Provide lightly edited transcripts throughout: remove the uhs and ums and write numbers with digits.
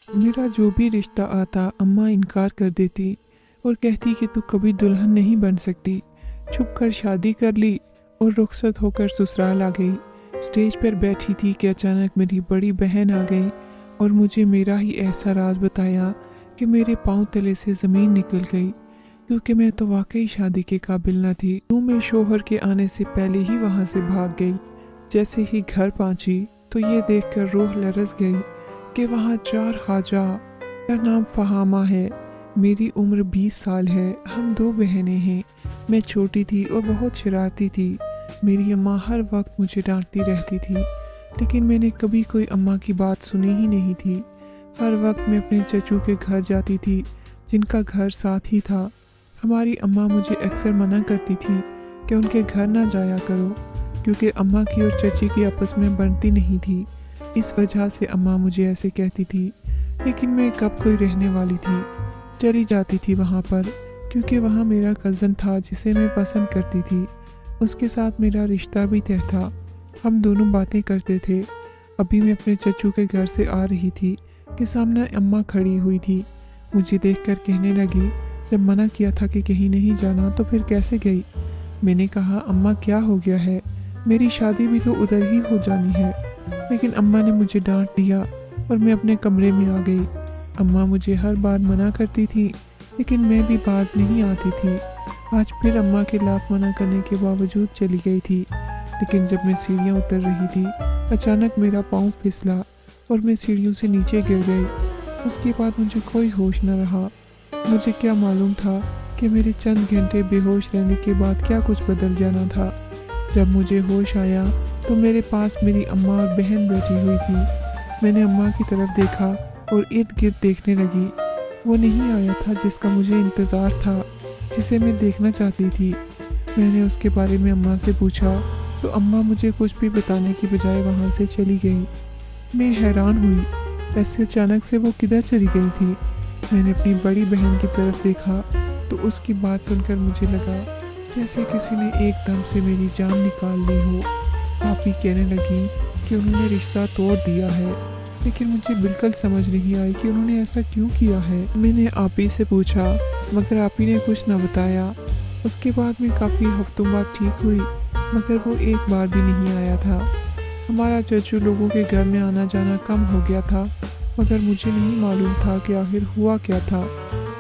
मेरा जो भी रिश्ता आता अम्मा इनकार कर देती और कहती कि तू कभी दुल्हन नहीं बन सकती। छुप कर शादी कर ली और रुखसत होकर ससुराल आ गई। स्टेज पर बैठी थी कि अचानक मेरी बड़ी बहन आ गई और मुझे मेरा ही ऐसा राज बताया कि मेरे पाँव तले से ज़मीन निकल गई, क्योंकि मैं तो वाकई शादी के काबिल न थी। यूँ मैं शोहर के आने से पहले ही वहाँ से भाग गई। जैसे ही घर पहुँची तो ये देखकर रूह लरस गई कि वहाँ 4 ख्वाजा। मेरा नाम फहामा है, मेरी उम्र 20 साल है, हम 2 बहनें हैं। मैं छोटी थी और बहुत शरारती थी। मेरी अम्मा हर वक्त मुझे डांटती रहती थी, लेकिन मैंने कभी कोई अम्मा की बात सुनी ही नहीं थी। हर वक्त मैं अपने चचू के घर जाती थी, जिनका घर साथ ही था। हमारी अम्मा मुझे अक्सर मना करती थी कि उनके घर ना जाया करो, क्योंकि अम्मा की और चची की आपस में बनती नहीं थी। इस वजह से अम्मा मुझे ऐसे कहती थी, लेकिन मैं कब कोई रहने वाली थी। चली जाती थी वहाँ पर, क्योंकि वहाँ मेरा कज़न था जिसे मैं पसंद करती थी। उसके साथ मेरा रिश्ता भी तय था। हम दोनों बातें करते थे। अभी मैं अपने चचू के घर से आ रही थी कि सामने अम्मा खड़ी हुई थी। मुझे देखकर कहने लगी, जब मना किया था कि कहीं नहीं जाना तो फिर कैसे गई। मैंने कहा, अम्मा क्या हो गया है, मेरी शादी भी तो उधर ही हो जानी है। लेकिन अम्मा ने मुझे डांट दिया और मैं अपने कमरे में आ गई। अम्मा मुझे हर बार मना करती थी, लेकिन मैं भी बाज नहीं आती थी। आज फिर अम्मा के लाख मना करने के बावजूद चली गई थी। लेकिन जब मैं सीढ़ियाँ उतर रही थी, अचानक मेरा पाँव फिसला और मैं सीढ़ियों से नीचे गिर गई। उसके बाद मुझे कोई होश न रहा। मुझे क्या मालूम था कि मेरे चंद घंटे बेहोश रहने के बाद क्या कुछ बदल जाना था। जब मुझे होश आया तो मेरे पास मेरी अम्मा और बहन बैठी हुई थी। मैंने अम्मा की तरफ देखा और इर्द गिर्द देखने लगी। वो नहीं आया था जिसका मुझे इंतज़ार था, जिसे मैं देखना चाहती थी। मैंने उसके बारे में अम्मा से पूछा तो अम्मा मुझे कुछ भी बताने की बजाय वहाँ से चली गई। मैं हैरान हुई, ऐसे अचानक से वो किधर चली गई थी। मैंने अपनी बड़ी बहन की तरफ देखा तो उसकी बात सुनकर मुझे लगा जैसे किसी ने एकदम से मेरी जान निकाल ली हो। आप ही कहने लगी कि उन्होंने रिश्ता तोड़ दिया है, लेकिन मुझे बिल्कुल समझ नहीं आई कि उन्होंने ऐसा क्यों किया है। मैंने आप ही से पूछा, मगर आप ही ने कुछ ना बताया। उसके बाद मैं काफ़ी हफ्तों बाद ठीक हुई, मगर वो एक बार भी नहीं आया था। हमारा चचू लोगों के घर में आना जाना कम हो गया था, मगर मुझे नहीं मालूम था कि आखिर हुआ क्या था,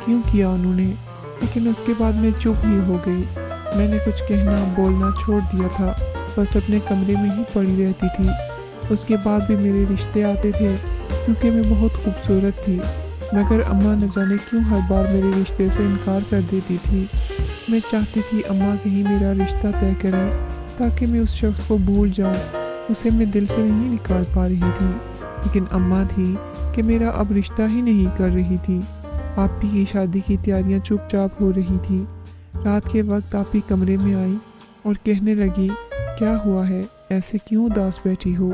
क्यों किया उन्होंने। लेकिन उसके बाद मैं चुप ही हो गई। मैंने कुछ कहना बोलना छोड़ दिया था, बस अपने कमरे में ही पड़ी रहती थी। उसके बाद भी मेरे रिश्ते आते थे, क्योंकि मैं बहुत खूबसूरत थी। मगर अम्मा न जाने क्यों हर बार मेरे रिश्ते से इनकार कर देती थी। मैं चाहती थी अम्मा कहीं मेरा रिश्ता तय करें, ताकि मैं उस शख्स को भूल जाऊं। उसे मैं दिल से नहीं निकाल पा रही थी, लेकिन अम्मा थी कि मेरा अब रिश्ता ही नहीं कर रही थी। आप ही की शादी की तैयारियां चुपचाप हो रही थी। रात के वक्त आप ही कमरे में आई और कहने लगी, क्या हुआ है, ऐसे क्यों उदास बैठी हो।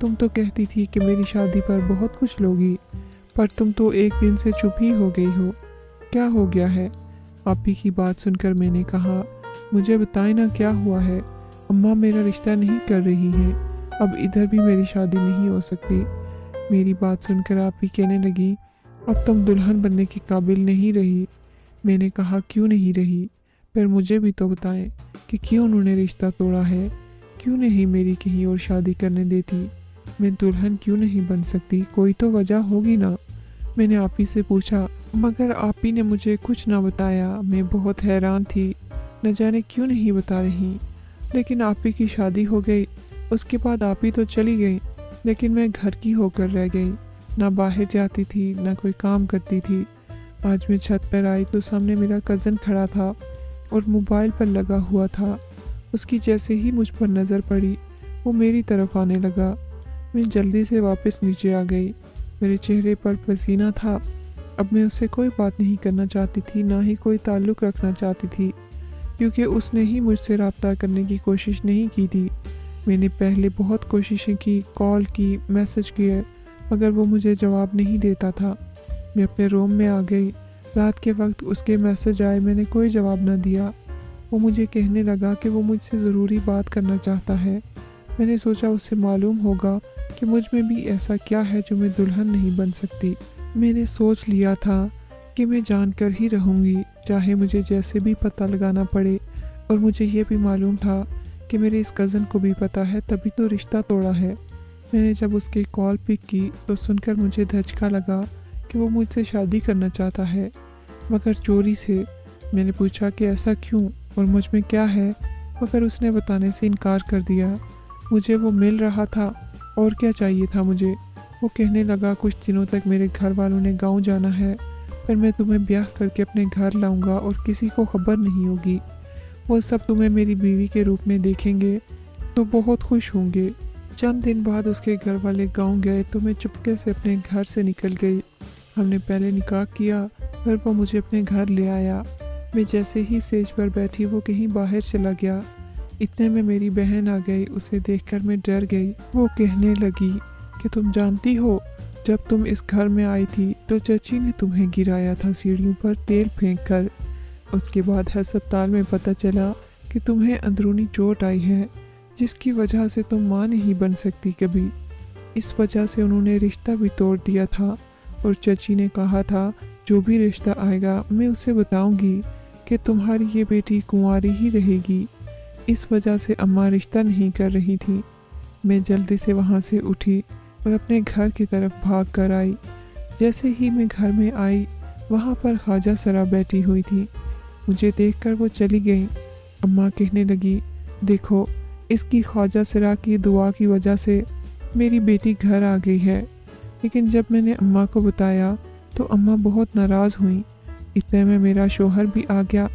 तुम तो कहती थी कि मेरी शादी पर बहुत खुश लोगी, पर तुम तो एक दिन से चुप ही हो गई हो। क्या हो गया है। आप ही की बात सुनकर मैंने कहा, मुझे बताए ना क्या हुआ है। अम्मा मेरा रिश्ता नहीं कर रही हैं, अब इधर भी मेरी शादी नहीं हो सकती। मेरी बात सुनकर आप ही कहने लगी, अब तुम दुल्हन बनने के काबिल नहीं रही। मैंने कहा, क्यों नहीं रही, पर मुझे भी तो बताएं कि क्यों उन्होंने रिश्ता तोड़ा है। क्यों नहीं मेरी कहीं और शादी करने देती। मैं दुल्हन क्यों नहीं बन सकती, कोई तो वजह होगी ना। मैंने आप ही से पूछा, मगर आप ही ने मुझे कुछ ना बताया। मैं बहुत हैरान थी, न जाने क्यों नहीं बता रही। लेकिन आप ही की शादी हो गई, उसके बाद आप ही तो चली गई, लेकिन मैं घर की होकर रह गई। ना बाहर जाती थी, ना कोई काम करती थी। आज मैं छत पर आई तो सामने मेरा कज़न खड़ा था और मोबाइल पर लगा हुआ था। उसकी जैसे ही मुझ पर नज़र पड़ी, वो मेरी तरफ आने लगा। मैं जल्दी से वापस नीचे आ गई। मेरे चेहरे पर पसीना था। अब मैं उससे कोई बात नहीं करना चाहती थी, ना ही कोई ताल्लुक़ रखना चाहती थी, क्योंकि उसने ही मुझसे रब्ता करने की कोशिश नहीं की थी। मैंने पहले बहुत कोशिशें की, कॉल की, मैसेज किए, मगर वो मुझे जवाब नहीं देता था। मैं अपने रूम में आ गई। रात के वक्त उसके मैसेज आए, मैंने कोई जवाब न दिया। वो मुझे कहने लगा कि वो मुझसे ज़रूरी बात करना चाहता है। मैंने सोचा उससे मालूम होगा कि मुझ में भी ऐसा क्या है जो मैं दुल्हन नहीं बन सकती। मैंने सोच लिया था कि मैं जानकर ही रहूँगी, चाहे मुझे जैसे भी पता लगाना पड़े। और मुझे ये भी मालूम था कि मेरे इस कज़न को भी पता है, तभी तो रिश्ता तोड़ा है। मैंने जब उसकी कॉल पिक की तो सुनकर मुझे धचका लगा कि वो मुझसे शादी करना चाहता है, मगर चोरी से। मैंने पूछा कि ऐसा क्यों और मुझ में क्या है, मगर उसने बताने से इनकार कर दिया। मुझे वो मिल रहा था और क्या चाहिए था मुझे। वो कहने लगा, कुछ दिनों तक मेरे घर वालों ने गांव जाना है, फिर मैं तुम्हें ब्याह करके अपने घर लाऊंगा और किसी को खबर नहीं होगी। वो सब तुम्हें मेरी बीवी के रूप में देखेंगे तो बहुत खुश होंगे। चंद दिन बाद उसके घर वाले गांव गए तो मैं चुपके से अपने घर से निकल गई। हमने पहले निकाह किया, फिर वो मुझे अपने घर ले आया। मैं जैसे ही स्टेज पर बैठी वो कहीं बाहर चला गया। इतने में मेरी बहन आ गई। उसे देखकर मैं डर गई। वो कहने लगी कि तुम जानती हो, जब तुम इस घर में आई थी तो चाची ने तुम्हें गिराया था सीढ़ियों पर तेल फेंक कर। उसके बाद अस्पताल में पता चला कि तुम्हें अंदरूनी चोट आई है, जिसकी वजह से तुम मां नहीं बन सकती कभी। इस वजह से उन्होंने रिश्ता भी तोड़ दिया था और चाची ने कहा था, जो भी रिश्ता आएगा मैं उसे बताऊंगी कि तुम्हारी ये बेटी कुंवारी ही रहेगी। इस वजह से अम्मा रिश्ता नहीं कर रही थी। मैं जल्दी से वहाँ से उठी और अपने घर की तरफ भाग कर आई। जैसे ही मैं घर में आई, वहाँ पर ख्वाजा सरा बैठी हुई थी। मुझे देखकर वो चली गई। अम्मा कहने लगी, देखो, इसकी ख्वाजा सरा की दुआ की वजह से मेरी बेटी घर आ गई है। लेकिन जब मैंने अम्मा को बताया तो अम्मा बहुत नाराज़ हुई। इतने में मेरा शोहर भी आ गया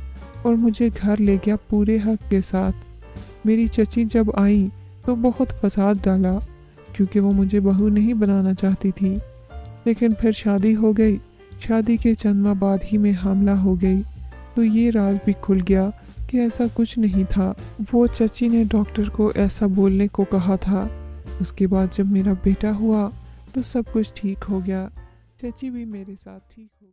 और मुझे घर ले गया पूरे हक के साथ। मेरी चची जब आई तो बहुत फसाद डाला, क्योंकि वो मुझे बहू नहीं बनाना चाहती थी। लेकिन फिर शादी हो गई। शादी के चंद माह बाद ही मैं हामला हो गई, तो ये राज भी खुल गया कि ऐसा कुछ नहीं था। वो चची ने डॉक्टर को ऐसा बोलने को कहा था। उसके बाद जब मेरा बेटा हुआ तो सब कुछ ठीक हो गया। चची भी मेरे साथ ठीक हो गई।